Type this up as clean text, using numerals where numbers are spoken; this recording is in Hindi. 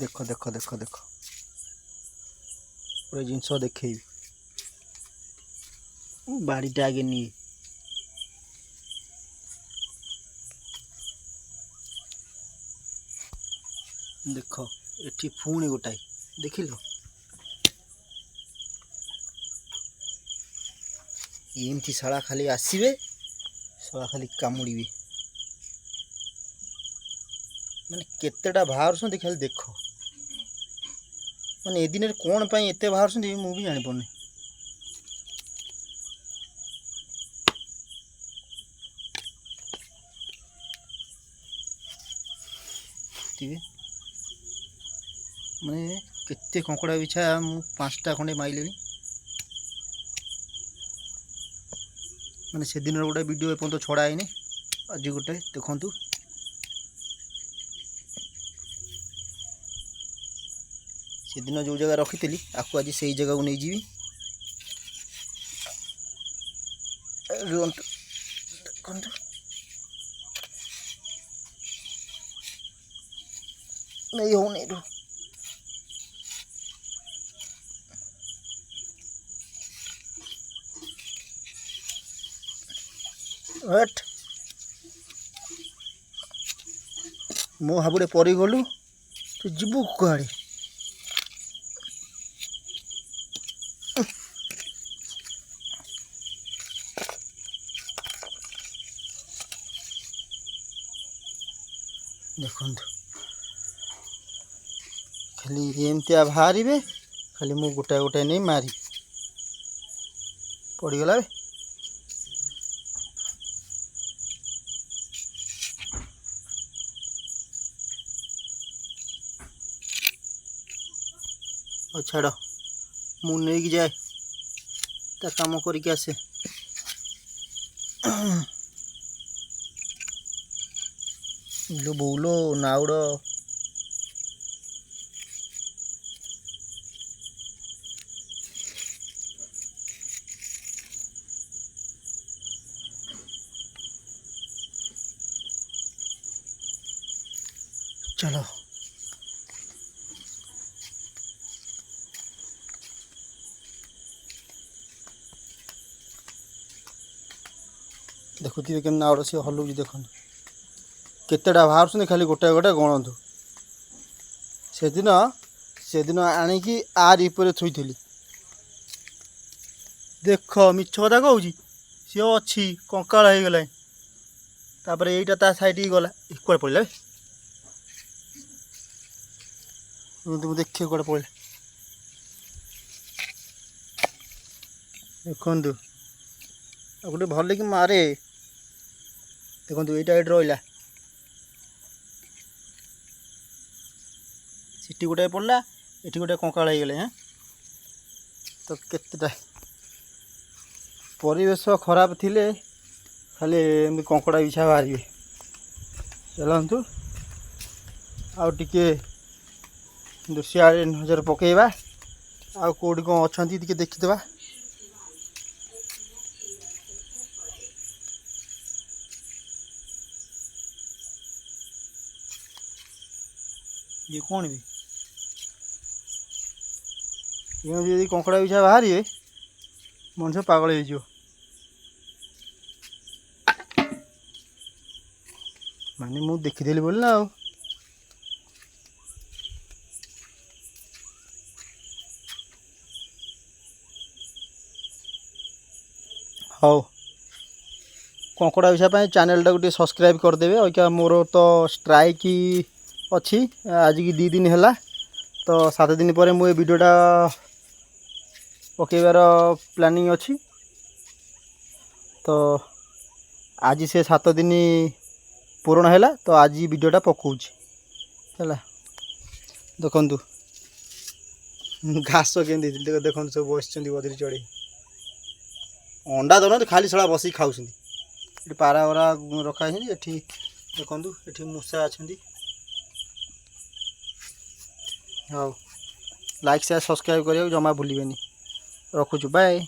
देख देख देख देख पूरा जिनस देखे बाड़ीटा आगे नहीं देख एठी पुणी गोटाए देख लो एमती शाला खाली आसवे शाला खाली कामुड़े माने केतेटा बाहर खाली देख माने ए दिन कौन पाई एते बाहर मु भी जानी पड़नी माने केते कंकड़ा बिछा मु 5टा खंडे माइले माने से दिन गोटे वीडियो एपर्यंत छड़ा है आज गोटे देखु से दिन जो जगह रखी आपको आज से जगह को नहीं जीवी नहीं हो नहीं रो हट मो हाबुड़े परी गलु तू जीवु कड़े देखु खाली एमती बाहर खाली मु गोटाए गोटाए नहीं मारी पड़गला छाड़ मु नहीं जाए ता काम करके आसे लो बोलो नाउड़ चलो देखुए कि नाउड़ सी हलुची देखु केतेटा बाहर खाली गोटाए गोटाए गणतु से दिन आणिकी आरी पर थुईली देख मिछ कथा कहूँ सी अच्छी कंकाल हो गला तापर यहीटा ता साइड गला कुआड़े पड़ा देखिए कुआड़े पड़ा देखु गोटे भल कि मारे देखो यहीटा ये रहा सीटी गोटे पड़ा ये गोटे कंकाल हो गले हाँ तो केतेटा परिवेश खराब थिले खाली कंकड़ा बिछा बाहर चलतु आउ टिके दृश्य नजर पकेबा आउ कौटी कौन अच्छा टे देखीदे ये कौन भी ये कंकड़ा बिछा बाहर मनुष्य पागल हो माने मु देखीदेली बोल ना हाउ कंकड़ा बिछा चैनल टाक सब्सक्राइब करदेवे और मोर तो स्ट्राइक अच्छी आज की 2 दिन है तो 7 दिन पर मुझे वीडियोटा पकेबार प्लानिंग अच्छी तो आज से 7 दिन पूर्ण है तो आज वीडियोटा पकाऊँ है देखु घास के देखो सब बस बदरी चढ़े अंडा दौना तो खाली सड़ा बस खाऊ पारा वरा रखा है देखु ये मूषा अच्छा हाँ लाइक शेयर सब्सक्राइब करिए जमा भूलिए रखुछु बाय।